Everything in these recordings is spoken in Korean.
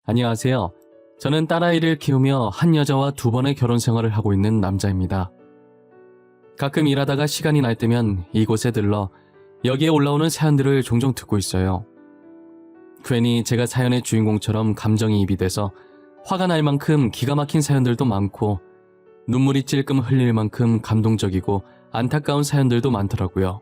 안녕하세요. 저는 딸아이를 키우며 한 여자와 두 번의 결혼 생활을 하고 있는 남자입니다. 가끔 일하다가 시간이 날 때면 이곳에 들러 여기에 올라오는 사연들을 종종 듣고 있어요. 괜히 제가 사연의 주인공처럼 감정이입이 돼서 화가 날 만큼 기가 막힌 사연들도 많고 눈물이 찔끔 흘릴 만큼 감동적이고 안타까운 사연들도 많더라고요.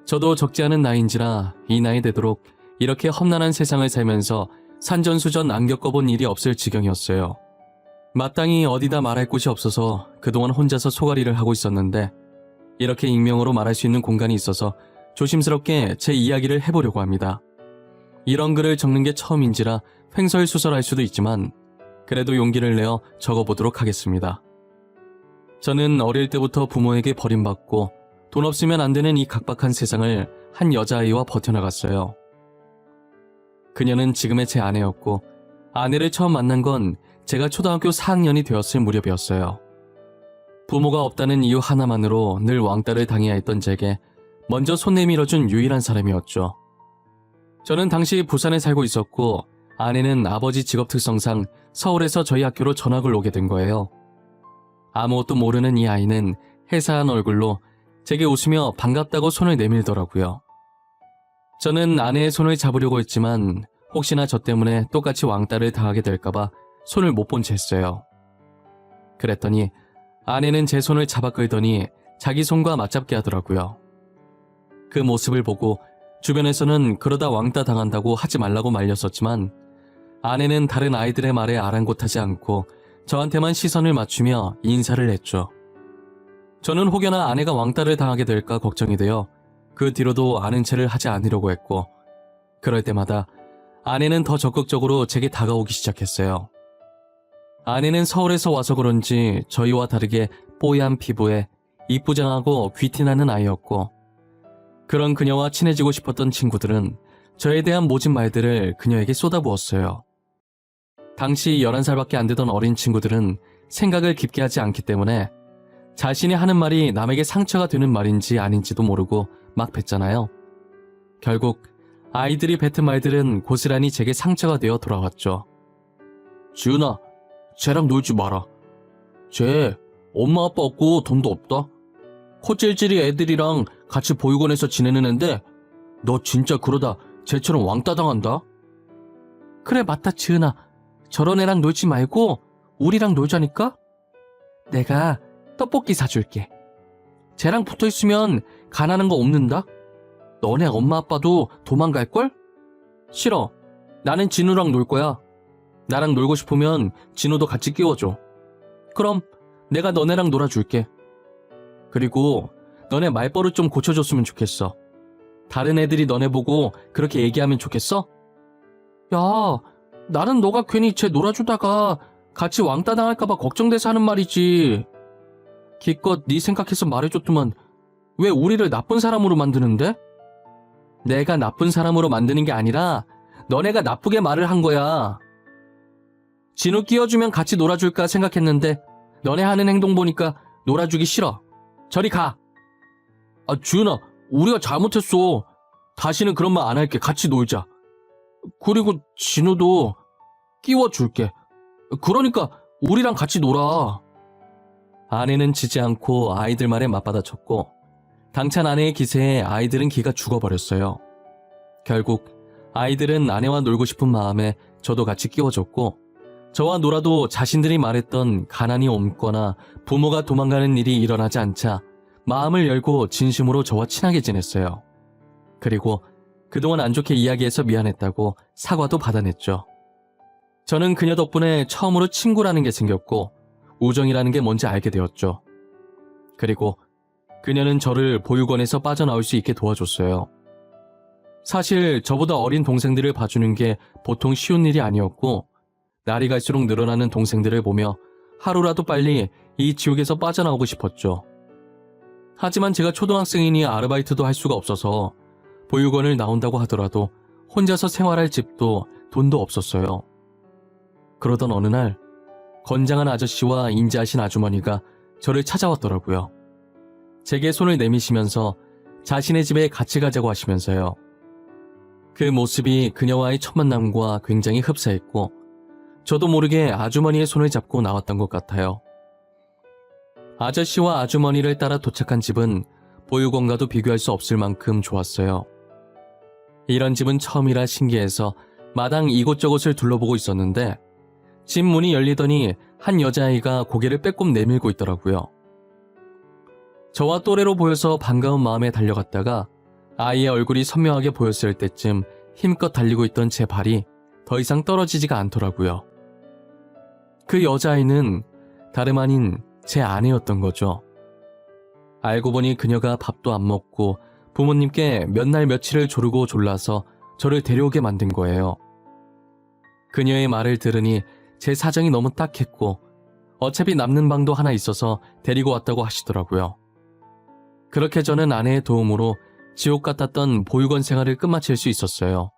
저도 적지 않은 나이인지라 이 나이 되도록 이렇게 험난한 세상을 살면서 산전수전 안 겪어본 일이 없을 지경이었어요. 마땅히 어디다 말할 곳이 없어서 그동안 혼자서 소가리를 하고 있었는데 이렇게 익명으로 말할 수 있는 공간이 있어서 조심스럽게 제 이야기를 해보려고 합니다. 이런 글을 적는 게 처음인지라 횡설수설할 수도 있지만 그래도 용기를 내어 적어보도록 하겠습니다. 저는 어릴 때부터 부모에게 버림받고 돈 없으면 안 되는 이 각박한 세상을 한 여자아이와 버텨나갔어요. 그녀는 지금의 제 아내였고 아내를 처음 만난 건 제가 초등학교 4학년이 되었을 무렵이었어요. 부모가 없다는 이유 하나만으로 늘 왕따를 당해야 했던 제게 먼저 손 내밀어준 유일한 사람이었죠. 저는 당시 부산에 살고 있었고 아내는 아버지 직업 특성상 서울에서 저희 학교로 전학을 오게 된 거예요. 아무것도 모르는 이 아이는 해사한 얼굴로 제게 웃으며 반갑다고 손을 내밀더라고요. 저는 아내의 손을 잡으려고 했지만 혹시나 저 때문에 똑같이 왕따를 당하게 될까봐 손을 못 본 채 했어요. 그랬더니 아내는 제 손을 잡아 끌더니 자기 손과 맞잡게 하더라고요. 그 모습을 보고 주변에서는 그러다 왕따 당한다고 하지 말라고 말렸었지만 아내는 다른 아이들의 말에 아랑곳하지 않고 저한테만 시선을 맞추며 인사를 했죠. 저는 혹여나 아내가 왕따를 당하게 될까 걱정이 되어 그 뒤로도 아는 체를 하지 않으려고 했고 그럴 때마다 아내는 더 적극적으로 제게 다가오기 시작했어요. 아내는 서울에서 와서 그런지 저희와 다르게 뽀얀 피부에 이쁘장하고 귀티나는 아이였고 그런 그녀와 친해지고 싶었던 친구들은 저에 대한 모진 말들을 그녀에게 쏟아부었어요. 당시 11살밖에 안 되던 어린 친구들은 생각을 깊게 하지 않기 때문에 자신이 하는 말이 남에게 상처가 되는 말인지 아닌지도 모르고 막 뱉잖아요. 결국 아이들이 뱉은 말들은 고스란히 제게 상처가 되어 돌아왔죠. 지은아, 쟤랑 놀지 마라. 쟤 엄마 아빠 없고 돈도 없다. 코찔찔이 애들이랑 같이 보육원에서 지내는 앤데 너 진짜 그러다 쟤처럼 왕따 당한다. 그래 맞다 지은아. 저런 애랑 놀지 말고 우리랑 놀자니까? 내가 떡볶이 사줄게. 쟤랑 붙어있으면 가난한 거 없는다? 너네 엄마 아빠도 도망갈걸? 싫어. 나는 진우랑 놀 거야. 나랑 놀고 싶으면 진우도 같이 끼워줘. 그럼 내가 너네랑 놀아줄게. 그리고 너네 말버릇 좀 고쳐줬으면 좋겠어. 다른 애들이 너네 보고 그렇게 얘기하면 좋겠어? 야, 나는 너가 괜히 쟤 놀아주다가 같이 왕따 당할까봐 걱정돼서 하는 말이지. 기껏 네 생각해서 말해줬더만 왜 우리를 나쁜 사람으로 만드는데? 내가 나쁜 사람으로 만드는 게 아니라 너네가 나쁘게 말을 한 거야. 진우 끼워주면 같이 놀아줄까 생각했는데 너네 하는 행동 보니까 놀아주기 싫어. 저리 가. 아, 주은아, 우리가 잘못했어. 다시는 그런 말 안 할게. 같이 놀자. 그리고 진우도 끼워줄게. 그러니까 우리랑 같이 놀아. 아내는 지지 않고 아이들 말에 맞받아쳤고 당찬 아내의 기세에 아이들은 기가 죽어버렸어요. 결국 아이들은 아내와 놀고 싶은 마음에 저도 같이 끼워줬고 저와 놀아도 자신들이 말했던 가난이 옮거나 부모가 도망가는 일이 일어나지 않자 마음을 열고 진심으로 저와 친하게 지냈어요. 그리고 그동안 안 좋게 이야기해서 미안했다고 사과도 받아냈죠. 저는 그녀 덕분에 처음으로 친구라는 게 생겼고 우정이라는 게 뭔지 알게 되었죠. 그리고 그녀는 저를 보육원에서 빠져나올 수 있게 도와줬어요. 사실 저보다 어린 동생들을 봐주는 게 보통 쉬운 일이 아니었고 날이 갈수록 늘어나는 동생들을 보며 하루라도 빨리 이 지옥에서 빠져나오고 싶었죠. 하지만 제가 초등학생이니 아르바이트도 할 수가 없어서 보육원을 나온다고 하더라도 혼자서 생활할 집도 돈도 없었어요. 그러던 어느 날 건장한 아저씨와 인자하신 아주머니가 저를 찾아왔더라고요. 제게 손을 내미시면서 자신의 집에 같이 가자고 하시면서요. 그 모습이 그녀와의 첫 만남과 굉장히 흡사했고 저도 모르게 아주머니의 손을 잡고 나왔던 것 같아요. 아저씨와 아주머니를 따라 도착한 집은 보육원과도 비교할 수 없을 만큼 좋았어요. 이런 집은 처음이라 신기해서 마당 이곳저곳을 둘러보고 있었는데 집 문이 열리더니 한 여자아이가 고개를 빼꼼 내밀고 있더라고요. 저와 또래로 보여서 반가운 마음에 달려갔다가 아이의 얼굴이 선명하게 보였을 때쯤 힘껏 달리고 있던 제 발이 더 이상 떨어지지가 않더라고요. 그 여자아이는 다름 아닌 제 아내였던 거죠. 알고 보니 그녀가 밥도 안 먹고 부모님께 몇 날 며칠을 조르고 졸라서 저를 데려오게 만든 거예요. 그녀의 말을 들으니 제 사정이 너무 딱했고 어차피 남는 방도 하나 있어서 데리고 왔다고 하시더라고요. 그렇게 저는 아내의 도움으로 지옥 같았던 보육원 생활을 끝마칠 수 있었어요.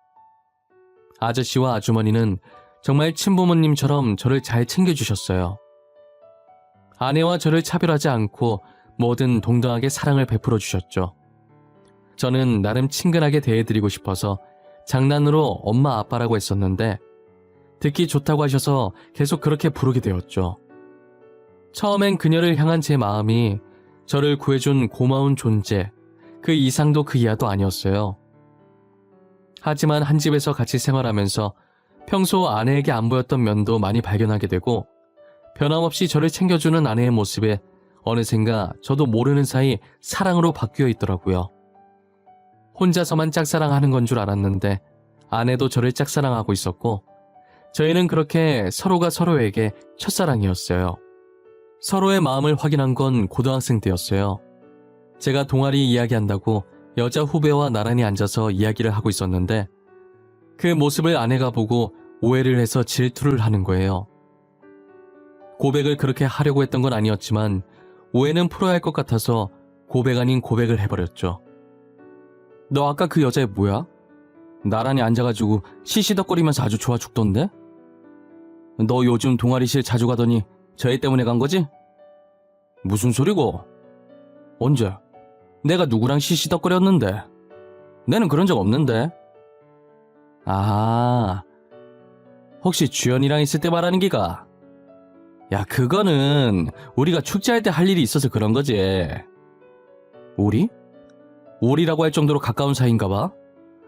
아저씨와 아주머니는 정말 친부모님처럼 저를 잘 챙겨주셨어요. 아내와 저를 차별하지 않고 뭐든 동등하게 사랑을 베풀어 주셨죠. 저는 나름 친근하게 대해드리고 싶어서 장난으로 엄마 아빠라고 했었는데 듣기 좋다고 하셔서 계속 그렇게 부르게 되었죠. 처음엔 그녀를 향한 제 마음이 저를 구해준 고마운 존재, 그 이상도 그 이하도 아니었어요. 하지만 한 집에서 같이 생활하면서 평소 아내에게 안 보였던 면도 많이 발견하게 되고 변함없이 저를 챙겨주는 아내의 모습에 어느샌가 저도 모르는 사이 사랑으로 바뀌어 있더라고요. 혼자서만 짝사랑하는 건 줄 알았는데 아내도 저를 짝사랑하고 있었고 저희는 그렇게 서로가 서로에게 첫사랑이었어요. 서로의 마음을 확인한 건 고등학생 때였어요. 제가 동아리 이야기한다고 여자 후배와 나란히 앉아서 이야기를 하고 있었는데 그 모습을 아내가 보고 오해를 해서 질투를 하는 거예요. 고백을 그렇게 하려고 했던 건 아니었지만 오해는 풀어야 할 것 같아서 고백 아닌 고백을 해버렸죠. 너 아까 그 여자애 뭐야? 나란히 앉아가지고 시시덕거리면서 아주 좋아 죽던데? 너 요즘 동아리실 자주 가더니 저 애 때문에 간 거지? 무슨 소리고? 언제? 내가 누구랑 시시덕거렸는데? 내는 그런 적 없는데? 아, 혹시 주연이랑 있을 때 말하는 기가? 야, 그거는 우리가 축제할 때 할 일이 있어서 그런 거지. 우리? 우리라고 할 정도로 가까운 사이인가 봐.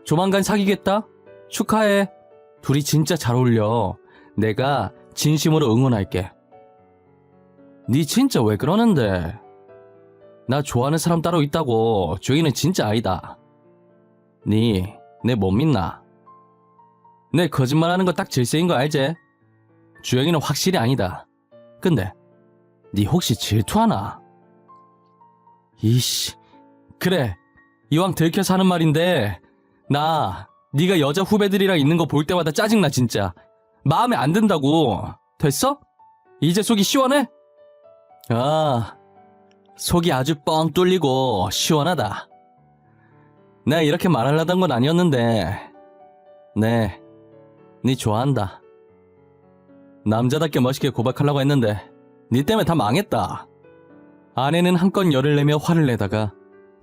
조만간 사귀겠다? 축하해. 둘이 진짜 잘 어울려. 내가 진심으로 응원할게. 니 진짜 왜 그러는데? 나 좋아하는 사람 따로 있다고. 주희는 진짜 아니다. 니 내 못 믿나? 내 거짓말하는 거 딱 질색인 거 알지? 주영이는 확실히 아니다. 근데 니 혹시 질투하나? 이씨, 그래, 이왕 들켜서 하는 말인데 나 네가 여자 후배들이랑 있는 거 볼 때마다 짜증나. 진짜 마음에 안 든다고. 됐어? 이제 속이 시원해? 아, 속이 아주 뻥 뚫리고 시원하다. 내가 이렇게 말하려던 건 아니었는데 네, 니 좋아한다. 남자답게 멋있게 고백하려고 했는데 니 때문에 다 망했다. 아내는 한껏 열을 내며 화를 내다가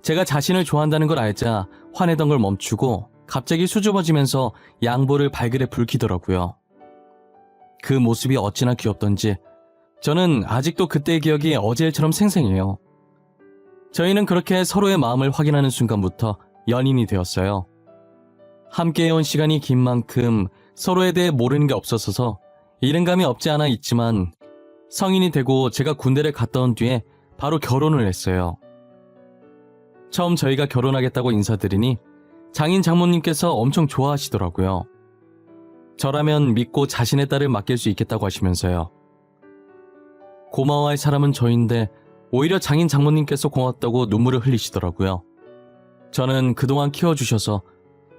제가 자신을 좋아한다는 걸 알자 화내던 걸 멈추고 갑자기 수줍어지면서 양보를 발그레 붉히더라고요. 그 모습이 어찌나 귀엽던지 저는 아직도 그때의 기억이 어제일처럼 생생해요. 저희는 그렇게 서로의 마음을 확인하는 순간부터 연인이 되었어요. 함께해온 시간이 긴 만큼 서로에 대해 모르는 게 없었어서 이른감이 없지 않아 있지만 성인이 되고 제가 군대를 갔다 온 뒤에 바로 결혼을 했어요. 처음 저희가 결혼하겠다고 인사드리니 장인 장모님께서 엄청 좋아하시더라고요. 저라면 믿고 자신의 딸을 맡길 수 있겠다고 하시면서요. 고마워할 사람은 저인데 오히려 장인 장모님께서 고맙다고 눈물을 흘리시더라고요. 저는 그동안 키워주셔서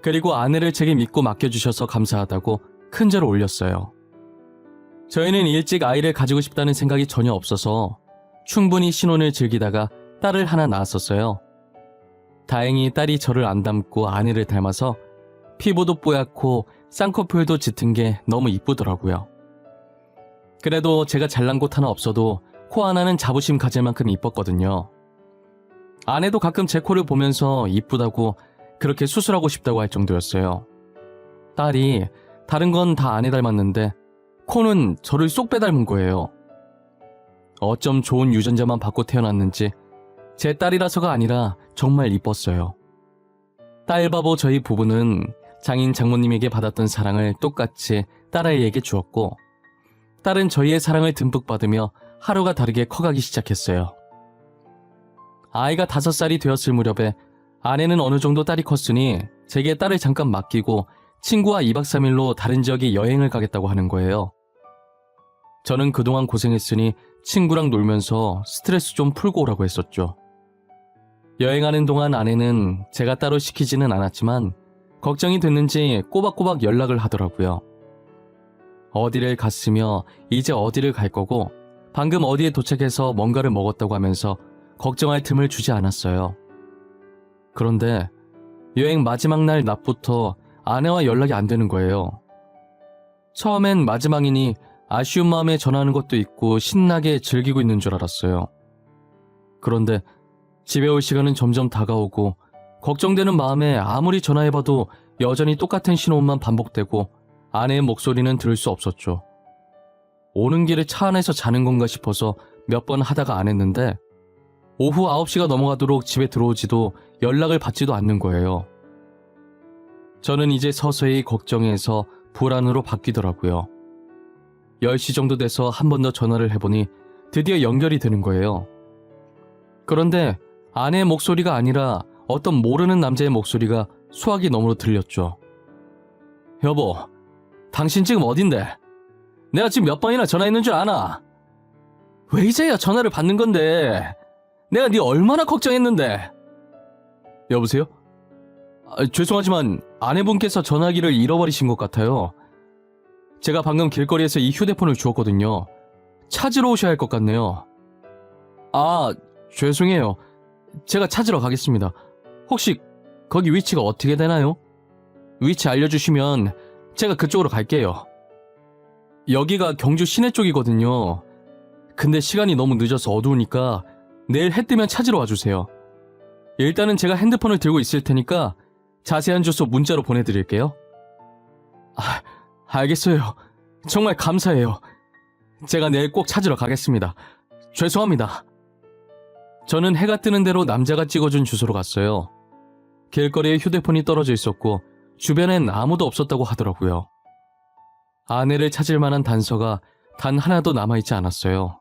그리고 아내를 제게 믿고 맡겨주셔서 감사하다고 큰절을 올렸어요. 저희는 일찍 아이를 가지고 싶다는 생각이 전혀 없어서 충분히 신혼을 즐기다가 딸을 하나 낳았었어요. 다행히 딸이 저를 안 닮고 아내를 닮아서 피부도 뽀얗고 쌍꺼풀도 짙은 게 너무 이쁘더라고요. 그래도 제가 잘난 곳 하나 없어도 코 하나는 자부심 가질 만큼 이뻤거든요. 아내도 가끔 제 코를 보면서 이쁘다고 그렇게 수술하고 싶다고 할 정도였어요. 딸이 다른 건 다 아내 닮았는데 코는 저를 쏙 빼닮은 거예요. 어쩜 좋은 유전자만 받고 태어났는지 제 딸이라서가 아니라 정말 이뻤어요. 딸바보 저희 부부는 장인 장모님에게 받았던 사랑을 똑같이 딸아이에게 주었고 딸은 저희의 사랑을 듬뿍 받으며 하루가 다르게 커가기 시작했어요. 아이가 5살이 되었을 무렵에 아내는 어느 정도 딸이 컸으니 제게 딸을 잠깐 맡기고 친구와 2박 3일로 다른 지역에 여행을 가겠다고 하는 거예요. 저는 그동안 고생했으니 친구랑 놀면서 스트레스 좀 풀고 오라고 했었죠. 여행하는 동안 아내는 제가 따로 시키지는 않았지만 걱정이 됐는지 꼬박꼬박 연락을 하더라고요. 어디를 갔으며 이제 어디를 갈 거고 방금 어디에 도착해서 뭔가를 먹었다고 하면서 걱정할 틈을 주지 않았어요. 그런데 여행 마지막 날 낮부터 아내와 연락이 안 되는 거예요. 처음엔 마지막이니 아쉬운 마음에 전화하는 것도 있고 신나게 즐기고 있는 줄 알았어요. 그런데 집에 올 시간은 점점 다가오고 걱정되는 마음에 아무리 전화해봐도 여전히 똑같은 신호음만 반복되고 아내의 목소리는 들을 수 없었죠. 오는 길에 차 안에서 자는 건가 싶어서 몇 번 하다가 안 했는데 오후 9시가 넘어가도록 집에 들어오지도 연락을 받지도 않는 거예요. 저는 이제 서서히 걱정에서 불안으로 바뀌더라고요. 10시 정도 돼서 한 번 더 전화를 해보니 드디어 연결이 되는 거예요. 그런데 아내의 목소리가 아니라 어떤 모르는 남자의 목소리가 수화기 너머로 들렸죠. 여보, 당신 지금 어딘데? 내가 지금 몇 번이나 전화했는 줄 아나? 왜 이제야 전화를 받는 건데? 내가 네 얼마나 걱정했는데. 여보세요? 죄송하지만 아내분께서 전화기를 잃어버리신 것 같아요. 제가 방금 길거리에서 이 휴대폰을 주웠거든요. 찾으러 오셔야 할 것 같네요. 아, 죄송해요. 제가 찾으러 가겠습니다. 혹시 거기 위치가 어떻게 되나요? 위치 알려주시면 제가 그쪽으로 갈게요. 여기가 경주 시내 쪽이거든요. 근데 시간이 너무 늦어서 어두우니까 내일 해 뜨면 찾으러 와주세요. 일단은 제가 핸드폰을 들고 있을 테니까 자세한 주소 문자로 보내드릴게요. 알겠어요. 정말 감사해요. 제가 내일 꼭 찾으러 가겠습니다. 죄송합니다. 저는 해가 뜨는 대로 남자가 찍어준 주소로 갔어요. 길거리에 휴대폰이 떨어져 있었고 주변엔 아무도 없었다고 하더라고요. 아내를 찾을 만한 단서가 단 하나도 남아있지 않았어요.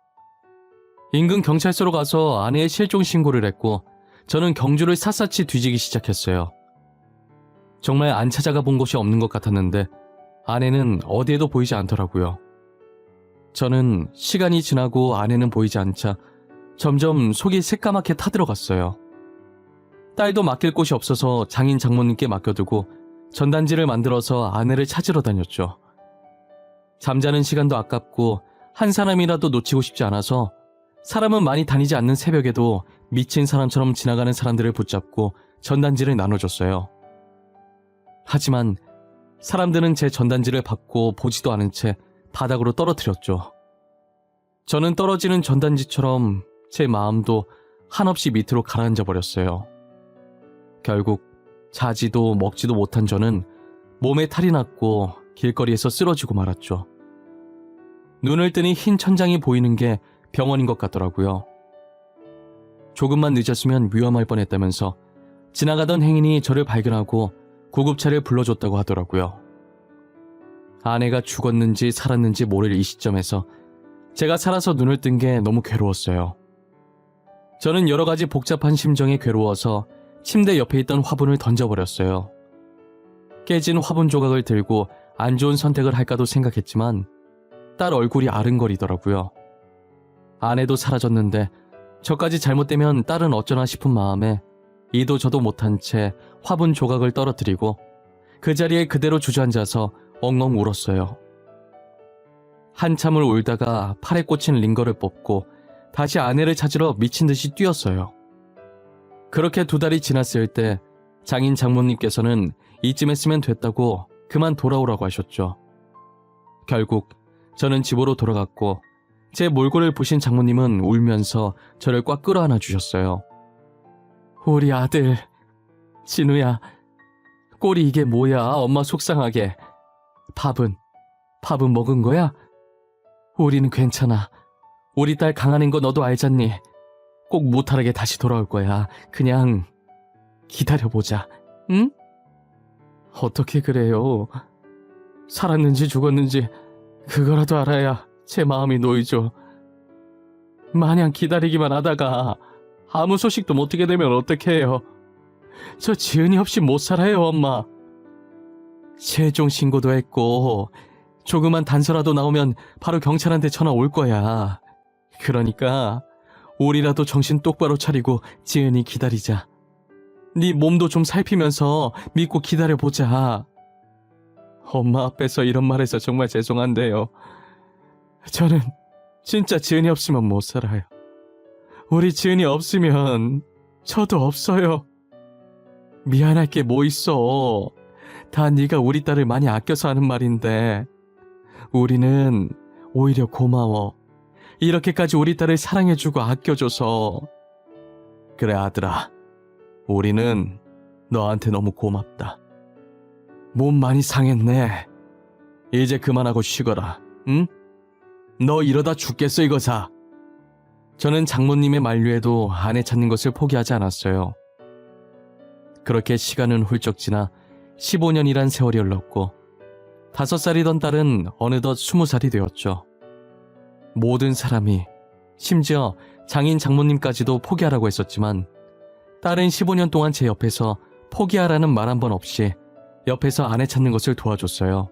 인근 경찰서로 가서 아내의 실종 신고를 했고 저는 경주를 샅샅이 뒤지기 시작했어요. 정말 안 찾아가 본 곳이 없는 것 같았는데 아내는 어디에도 보이지 않더라고요. 저는 시간이 지나고 아내는 보이지 않자 점점 속이 새까맣게 타들어갔어요. 딸도 맡길 곳이 없어서 장인 장모님께 맡겨두고 전단지를 만들어서 아내를 찾으러 다녔죠. 잠자는 시간도 아깝고 한 사람이라도 놓치고 싶지 않아서 사람은 많이 다니지 않는 새벽에도 미친 사람처럼 지나가는 사람들을 붙잡고 전단지를 나눠줬어요. 하지만 사람들은 제 전단지를 받고 보지도 않은 채 바닥으로 떨어뜨렸죠. 저는 떨어지는 전단지처럼 제 마음도 한없이 밑으로 가라앉아 버렸어요. 결국 자지도 먹지도 못한 저는 몸에 탈이 났고 길거리에서 쓰러지고 말았죠. 눈을 뜨니 흰 천장이 보이는 게 병원인 것 같더라고요. 조금만 늦었으면 위험할 뻔했다면서 지나가던 행인이 저를 발견하고 구급차를 불러줬다고 하더라고요. 아내가 죽었는지 살았는지 모를 이 시점에서 제가 살아서 눈을 뜬 게 너무 괴로웠어요. 저는 여러 가지 복잡한 심정에 괴로워서 침대 옆에 있던 화분을 던져버렸어요. 깨진 화분 조각을 들고 안 좋은 선택을 할까도 생각했지만 딸 얼굴이 아른거리더라고요. 아내도 사라졌는데 저까지 잘못되면 딸은 어쩌나 싶은 마음에 이도 저도 못한 채 화분 조각을 떨어뜨리고 그 자리에 그대로 주저앉아서 엉엉 울었어요. 한참을 울다가 팔에 꽂힌 링거를 뽑고 다시 아내를 찾으러 미친 듯이 뛰었어요. 그렇게 2달이 지났을 때 장인 장모님께서는 이쯤 했으면 됐다고 그만 돌아오라고 하셨죠. 결국 저는 집으로 돌아갔고 제 몰골을 보신 장모님은 울면서 저를 꽉 끌어안아 주셨어요. 우리 아들, 진우야, 꼴이 이게 뭐야, 엄마 속상하게. 밥은 먹은 거야? 우리는 괜찮아. 우리 딸 강하는 거 너도 알잖니? 꼭 무탈하게 다시 돌아올 거야. 그냥 기다려보자. 응? 어떻게 그래요? 살았는지 죽었는지 그거라도 알아야 제 마음이 놓이죠. 마냥 기다리기만 하다가 아무 소식도 못 듣게 되면 어떡해요? 저 지은이 없이 못 살아요, 엄마. 실종 신고도 했고 조그만 단서라도 나오면 바로 경찰한테 전화 올 거야. 그러니까 우리라도 정신 똑바로 차리고 지은이 기다리자. 네 몸도 좀 살피면서 믿고 기다려보자. 엄마 앞에서 이런 말해서 정말 죄송한데요. 저는 진짜 지은이 없으면 못 살아요. 우리 지은이 없으면 저도 없어요. 미안할 게 뭐 있어. 다 네가 우리 딸을 많이 아껴서 하는 말인데 우리는 오히려 고마워. 이렇게까지 우리 딸을 사랑해주고 아껴줘서. 그래 아들아, 우리는 너한테 너무 고맙다. 몸 많이 상했네. 이제 그만하고 쉬거라. 응? 너 이러다 죽겠어 이거사. 저는 장모님의 만류에도 아내 찾는 것을 포기하지 않았어요. 그렇게 시간은 훌쩍 지나 15년이란 세월이 흘렀고 5살이던 딸은 어느덧 20살이 되었죠. 모든 사람이, 심지어 장인 장모님까지도 포기하라고 했었지만 딸은 15년 동안 제 옆에서 포기하라는 말 한 번 없이 옆에서 아내 찾는 것을 도와줬어요.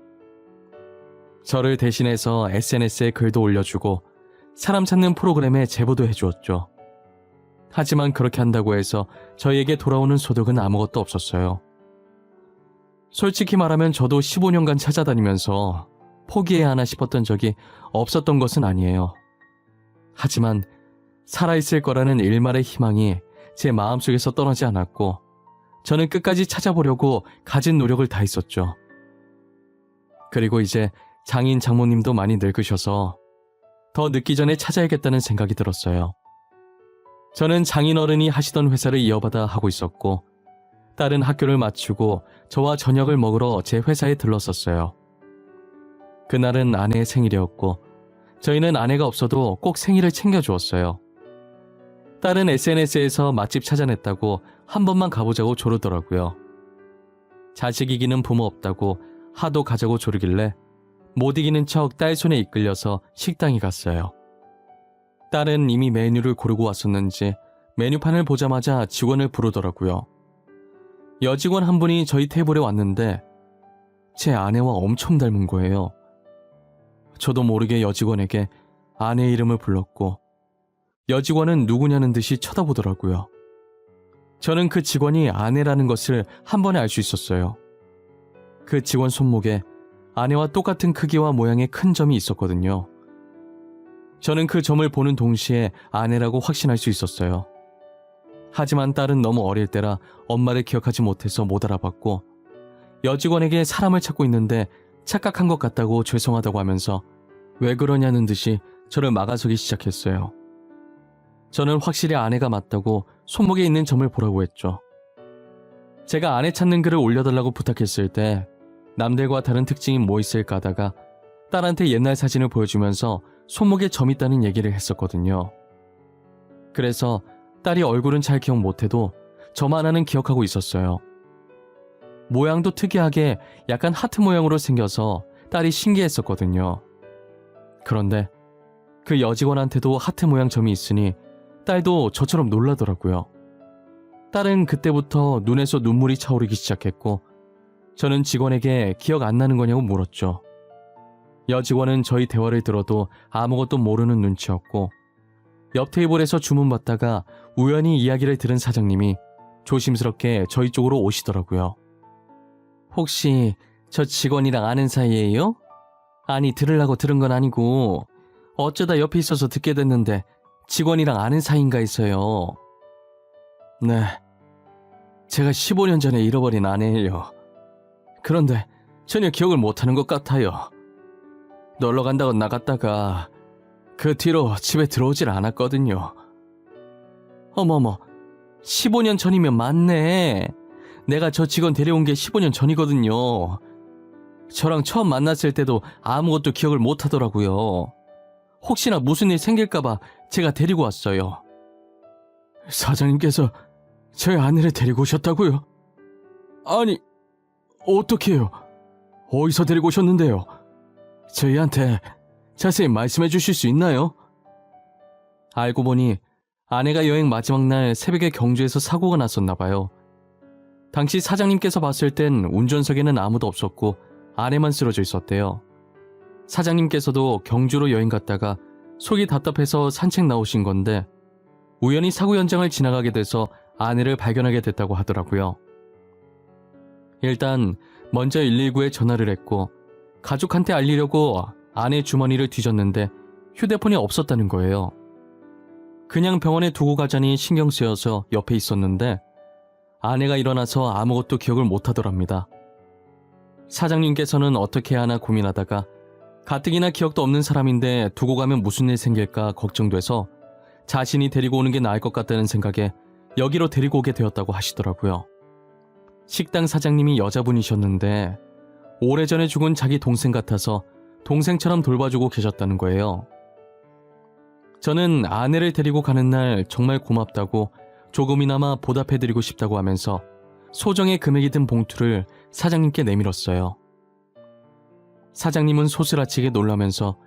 저를 대신해서 SNS에 글도 올려주고 사람 찾는 프로그램에 제보도 해주었죠. 하지만 그렇게 한다고 해서 저희에게 돌아오는 소득은 아무것도 없었어요. 솔직히 말하면 저도 15년간 찾아다니면서 포기해야 하나 싶었던 적이 없었던 것은 아니에요. 하지만 살아있을 거라는 일말의 희망이 제 마음속에서 떠나지 않았고 저는 끝까지 찾아보려고 가진 노력을 다했었죠. 그리고 이제 장인 장모님도 많이 늙으셔서 더 늦기 전에 찾아야겠다는 생각이 들었어요. 저는 장인어른이 하시던 회사를 이어받아 하고 있었고 딸은 학교를 마치고 저와 저녁을 먹으러 제 회사에 들렀었어요. 그날은 아내의 생일이었고 저희는 아내가 없어도 꼭 생일을 챙겨주었어요. 딸은 SNS에서 맛집 찾아냈다고 한 번만 가보자고 조르더라고요. 자식 이기는 부모 없다고 하도 가자고 조르길래 못 이기는 척 딸 손에 이끌려서 식당에 갔어요. 딸은 이미 메뉴를 고르고 왔었는지 메뉴판을 보자마자 직원을 부르더라고요. 여직원 한 분이 저희 테이블에 왔는데 제 아내와 엄청 닮은 거예요. 저도 모르게 여직원에게 아내 이름을 불렀고 여직원은 누구냐는 듯이 쳐다보더라고요. 저는 그 직원이 아내라는 것을 한 번에 알 수 있었어요. 그 직원 손목에 아내와 똑같은 크기와 모양의 큰 점이 있었거든요. 저는 그 점을 보는 동시에 아내라고 확신할 수 있었어요. 하지만 딸은 너무 어릴 때라 엄마를 기억하지 못해서 못 알아봤고 여직원에게 사람을 찾고 있는데 착각한 것 같다고 죄송하다고 하면서 왜 그러냐는 듯이 저를 막아서기 시작했어요. 저는 확실히 아내가 맞다고 손목에 있는 점을 보라고 했죠. 제가 아내 찾는 글을 올려달라고 부탁했을 때 남들과 다른 특징이 뭐 있을까 하다가 딸한테 옛날 사진을 보여주면서 손목에 점 있다는 얘기를 했었거든요. 그래서 딸이 얼굴은 잘 기억 못해도 점 하나는 기억하고 있었어요. 모양도 특이하게 약간 하트 모양으로 생겨서 딸이 신기했었거든요. 그런데 그 여직원한테도 하트 모양 점이 있으니 딸도 저처럼 놀라더라고요. 딸은 그때부터 눈에서 눈물이 차오르기 시작했고 저는 직원에게 기억 안 나는 거냐고 물었죠. 여직원은 저희 대화를 들어도 아무것도 모르는 눈치였고 옆 테이블에서 주문받다가 우연히 이야기를 들은 사장님이 조심스럽게 저희 쪽으로 오시더라고요. 혹시 저 직원이랑 아는 사이예요? 아니 들으려고 들은 건 아니고 어쩌다 옆에 있어서 듣게 됐는데 직원이랑 아는 사이인가 해서요. 네, 제가 15년 전에 잃어버린 아내예요. 그런데 전혀 기억을 못하는 것 같아요. 놀러 간다고 나갔다가 그 뒤로 집에 들어오질 않았거든요. 어머머, 15년 전이면 맞네. 내가 저 직원 데려온 게 15년 전이거든요. 저랑 처음 만났을 때도 아무것도 기억을 못 하더라고요. 혹시나 무슨 일 생길까봐 제가 데리고 왔어요. 사장님께서 저희 아내를 데리고 오셨다고요? 아니, 어떡해요? 어디서 데리고 오셨는데요? 저희한테 자세히 말씀해 주실 수 있나요? 알고 보니 아내가 여행 마지막 날 새벽에 경주에서 사고가 났었나 봐요. 당시 사장님께서 봤을 땐 운전석에는 아무도 없었고 아내만 쓰러져 있었대요. 사장님께서도 경주로 여행 갔다가 속이 답답해서 산책 나오신 건데 우연히 사고 현장을 지나가게 돼서 아내를 발견하게 됐다고 하더라고요. 일단 먼저 119에 전화를 했고 가족한테 알리려고 아내 주머니를 뒤졌는데 휴대폰이 없었다는 거예요. 그냥 병원에 두고 가자니 신경 쓰여서 옆에 있었는데 아내가 일어나서 아무것도 기억을 못 하더랍니다. 사장님께서는 어떻게 해야 하나 고민하다가 가뜩이나 기억도 없는 사람인데 두고 가면 무슨 일 생길까 걱정돼서 자신이 데리고 오는 게 나을 것 같다는 생각에 여기로 데리고 오게 되었다고 하시더라고요. 식당 사장님이 여자분이셨는데 오래전에 죽은 자기 동생 같아서 동생처럼 돌봐주고 계셨다는 거예요. 저는 아내를 데리고 가는 날 정말 고맙다고 조금이나마 보답해드리고 싶다고 하면서 소정의 금액이 든 봉투를 사장님께 내밀었어요. 사장님은 소스라치게 놀라면서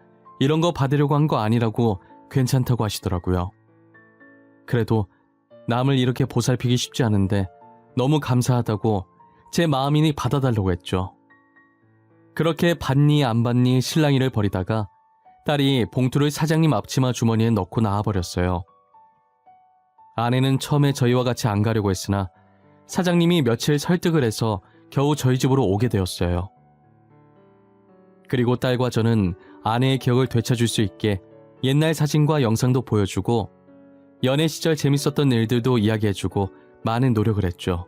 이런 거 받으려고 한 거 아니라고 괜찮다고 하시더라고요. 그래도 남을 이렇게 보살피기 쉽지 않은데 너무 감사하다고 제 마음이니 받아달라고 했죠. 그렇게 받니 안 받니 실랑이를 벌이다가 딸이 봉투를 사장님 앞치마 주머니에 넣고 나와버렸어요. 아내는 처음에 저희와 같이 안 가려고 했으나 사장님이 며칠 설득을 해서 겨우 저희 집으로 오게 되었어요. 그리고 딸과 저는 아내의 기억을 되찾을 수 있게 옛날 사진과 영상도 보여주고 연애 시절 재밌었던 일들도 이야기해주고 많은 노력을 했죠.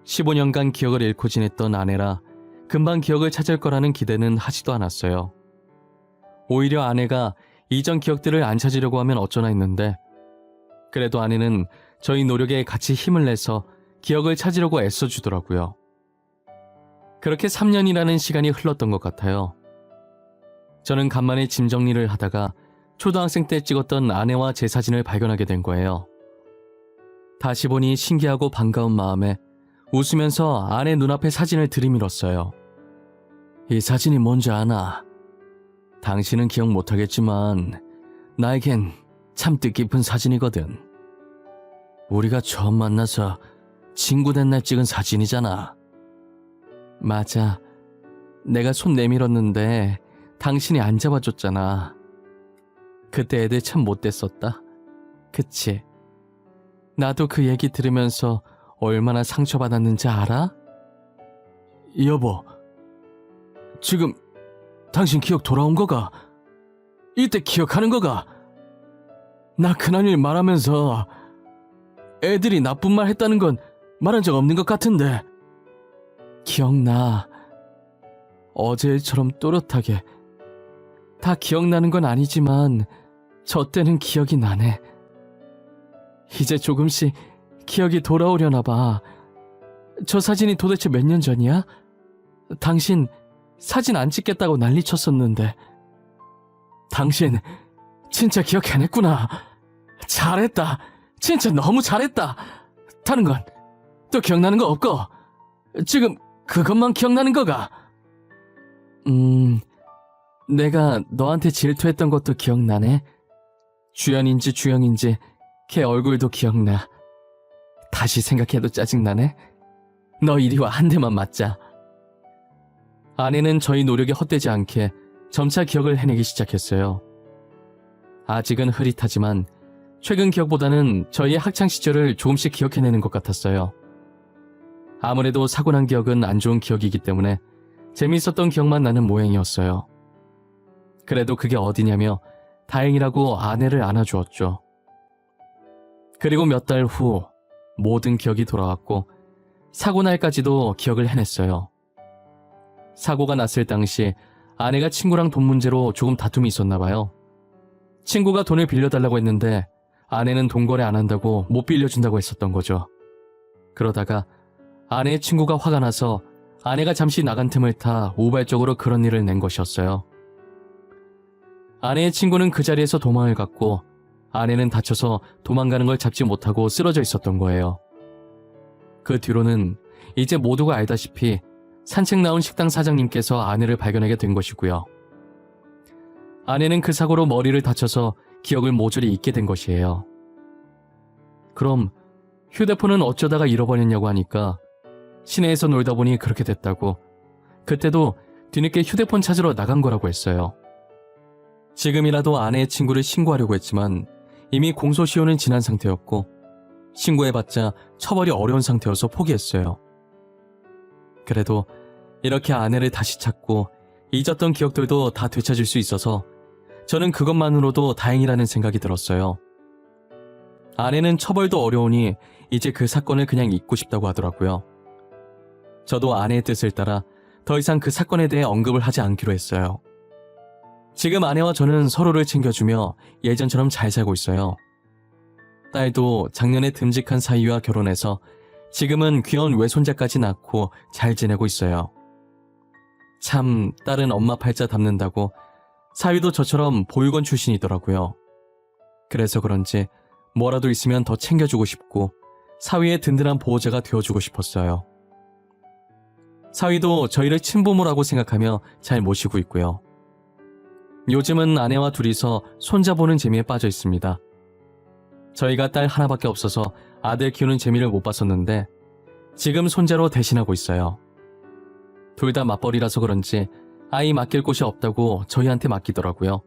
15년간 기억을 잃고 지냈던 아내라 금방 기억을 찾을 거라는 기대는 하지도 않았어요. 오히려 아내가 이전 기억들을 안 찾으려고 하면 어쩌나 했는데 그래도 아내는 저희 노력에 같이 힘을 내서 기억을 찾으려고 애써주더라고요. 그렇게 3년이라는 시간이 흘렀던 것 같아요. 저는 간만에 짐 정리를 하다가 초등학생 때 찍었던 아내와 제 사진을 발견하게 된 거예요. 다시 보니 신기하고 반가운 마음에 웃으면서 아내 눈앞에 사진을 들이밀었어요. 이 사진이 뭔지 아나? 당신은 기억 못하겠지만 나에겐 참 뜻깊은 사진이거든. 우리가 처음 만나서 친구 된 날 찍은 사진이잖아. 맞아. 내가 손 내밀었는데 당신이 안 잡아줬잖아. 그때 애들 참 못됐었다. 그치? 나도 그 얘기 들으면서 얼마나 상처받았는지 알아? 여보, 지금 당신 기억 돌아온 거가? 이때 기억하는 거가? 나 그날 일 말하면서 애들이 나쁜 말 했다는 건 말한 적 없는 것 같은데. 기억나. 어제 일처럼 또렷하게. 다 기억나는 건 아니지만 저 때는 기억이 나네. 이제 조금씩 기억이 돌아오려나 봐. 저 사진이 도대체 몇 년 전이야? 당신 사진 안 찍겠다고 난리쳤었는데. 당신 진짜 기억해냈구나. 잘했다. 진짜 너무 잘했다. 다른 건 또 기억나는 거 없고 지금 그것만 기억나는 거가? 내가 너한테 질투했던 것도 기억나네. 주연인지 주영인지 걔 얼굴도 기억나. 다시 생각해도 짜증나네. 너 이리 와, 한 대만 맞자. 아내는 저희 노력이 헛되지 않게 점차 기억을 해내기 시작했어요. 아직은 흐릿하지만 최근 기억보다는 저희의 학창시절을 조금씩 기억해내는 것 같았어요. 아무래도 사고 난 기억은 안 좋은 기억이기 때문에 재밌었던 기억만 나는 모양이었어요. 그래도 그게 어디냐며 다행이라고 아내를 안아주었죠. 그리고 몇 달 후 모든 기억이 돌아왔고 사고 날까지도 기억을 해냈어요. 사고가 났을 당시 아내가 친구랑 돈 문제로 조금 다툼이 있었나 봐요. 친구가 돈을 빌려달라고 했는데 아내는 돈 거래 안 한다고 못 빌려준다고 했었던 거죠. 그러다가 아내의 친구가 화가 나서 아내가 잠시 나간 틈을 타 우발적으로 그런 일을 낸 것이었어요. 아내의 친구는 그 자리에서 도망을 갔고 아내는 다쳐서 도망가는 걸 잡지 못하고 쓰러져 있었던 거예요. 그 뒤로는 이제 모두가 알다시피 산책 나온 식당 사장님께서 아내를 발견하게 된 것이고요. 아내는 그 사고로 머리를 다쳐서 기억을 모조리 잃게 된 것이에요. 그럼 휴대폰은 어쩌다가 잃어버렸냐고 하니까 시내에서 놀다 보니 그렇게 됐다고, 그때도 뒤늦게 휴대폰 찾으러 나간 거라고 했어요. 지금이라도 아내의 친구를 신고하려고 했지만 이미 공소시효는 지난 상태였고 신고해봤자 처벌이 어려운 상태여서 포기했어요. 그래도 이렇게 아내를 다시 찾고 잊었던 기억들도 다 되찾을 수 있어서 저는 그것만으로도 다행이라는 생각이 들었어요. 아내는 처벌도 어려우니 이제 그 사건을 그냥 잊고 싶다고 하더라고요. 저도 아내의 뜻을 따라 더 이상 그 사건에 대해 언급을 하지 않기로 했어요. 지금 아내와 저는 서로를 챙겨주며 예전처럼 잘 살고 있어요. 딸도 작년에 듬직한 사위와 결혼해서 지금은 귀여운 외손자까지 낳고 잘 지내고 있어요. 참, 딸은 엄마 팔자 닮는다고 사위도 저처럼 보육원 출신이더라고요. 그래서 그런지 뭐라도 있으면 더 챙겨주고 싶고 사위의 든든한 보호자가 되어주고 싶었어요. 사위도 저희를 친부모라고 생각하며 잘 모시고 있고요. 요즘은 아내와 둘이서 손자 보는 재미에 빠져 있습니다. 저희가 딸 하나밖에 없어서 아들 키우는 재미를 못 봤었는데 지금 손자로 대신하고 있어요. 둘 다 맞벌이라서 그런지 아이 맡길 곳이 없다고 저희한테 맡기더라고요.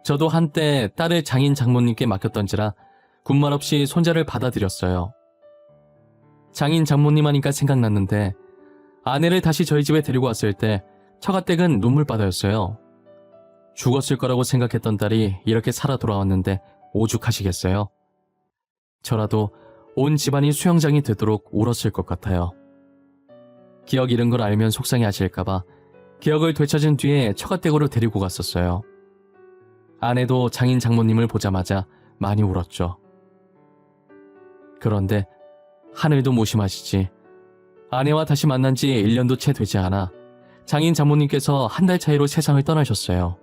저도 한때 딸을 장인 장모님께 맡겼던지라 군말 없이 손자를 받아들였어요. 장인 장모님 하니까 생각났는데 아내를 다시 저희 집에 데리고 왔을 때 처가댁은 눈물바다였어요. 죽었을 거라고 생각했던 딸이 이렇게 살아 돌아왔는데 오죽하시겠어요? 저라도 온 집안이 수영장이 되도록 울었을 것 같아요. 기억 잃은 걸 알면 속상해 하실까봐 기억을 되찾은 뒤에 처가댁으로 데리고 갔었어요. 아내도 장인 장모님을 보자마자 많이 울었죠. 그런데 하늘도 무심하시지. 아내와 다시 만난 지 1년도 채 되지 않아 장인 장모님께서 한 달 차이로 세상을 떠나셨어요.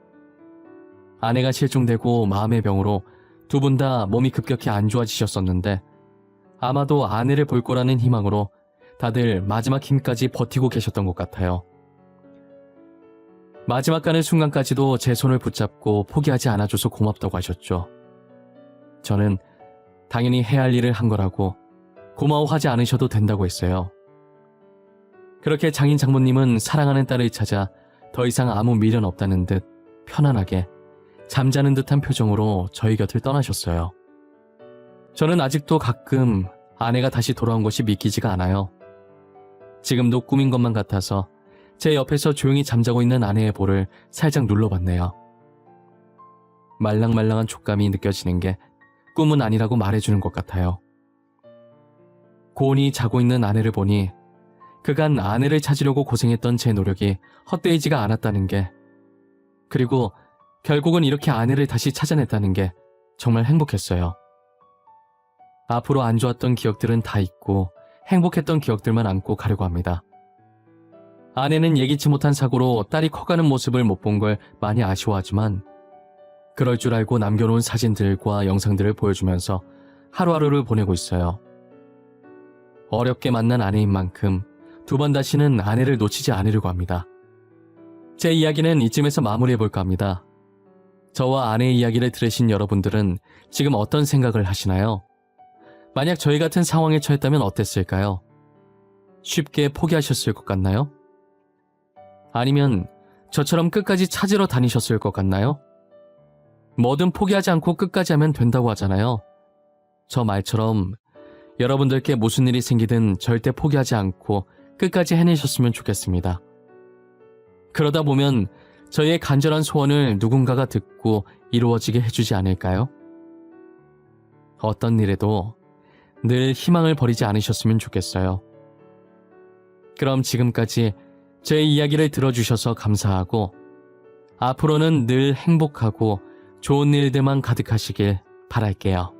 아내가 실종되고 마음의 병으로 두 분 다 몸이 급격히 안 좋아지셨었는데 아마도 아내를 볼 거라는 희망으로 다들 마지막 힘까지 버티고 계셨던 것 같아요. 마지막 가는 순간까지도 제 손을 붙잡고 포기하지 않아줘서 고맙다고 하셨죠. 저는 당연히 해야 할 일을 한 거라고 고마워하지 않으셔도 된다고 했어요. 그렇게 장인 장모님은 사랑하는 딸을 찾아 더 이상 아무 미련 없다는 듯 편안하게 잠자는 듯한 표정으로 저희 곁을 떠나셨어요. 저는 아직도 가끔 아내가 다시 돌아온 것이 믿기지가 않아요. 지금도 꿈인 것만 같아서 제 옆에서 조용히 잠자고 있는 아내의 볼을 살짝 눌러봤네요. 말랑말랑한 촉감이 느껴지는 게 꿈은 아니라고 말해주는 것 같아요. 고온히 자고 있는 아내를 보니 그간 아내를 찾으려고 고생했던 제 노력이 헛되이지가 않았다는 게, 그리고 결국은 이렇게 아내를 다시 찾아냈다는 게 정말 행복했어요. 앞으로 안 좋았던 기억들은 다 잊고 행복했던 기억들만 안고 가려고 합니다. 아내는 예기치 못한 사고로 딸이 커가는 모습을 못 본 걸 많이 아쉬워하지만 그럴 줄 알고 남겨놓은 사진들과 영상들을 보여주면서 하루하루를 보내고 있어요. 어렵게 만난 아내인 만큼 두 번 다시는 아내를 놓치지 않으려고 합니다. 제 이야기는 이쯤에서 마무리해볼까 합니다. 저와 아내의 이야기를 들으신 여러분들은 지금 어떤 생각을 하시나요? 만약 저희 같은 상황에 처했다면 어땠을까요? 쉽게 포기하셨을 것 같나요? 아니면 저처럼 끝까지 찾으러 다니셨을 것 같나요? 뭐든 포기하지 않고 끝까지 하면 된다고 하잖아요. 저 말처럼 여러분들께 무슨 일이 생기든 절대 포기하지 않고 끝까지 해내셨으면 좋겠습니다. 그러다 보면 저희의 간절한 소원을 누군가가 듣고 이루어지게 해주지 않을까요? 어떤 일에도 늘 희망을 버리지 않으셨으면 좋겠어요. 그럼 지금까지 제 이야기를 들어주셔서 감사하고 앞으로는 늘 행복하고 좋은 일들만 가득하시길 바랄게요.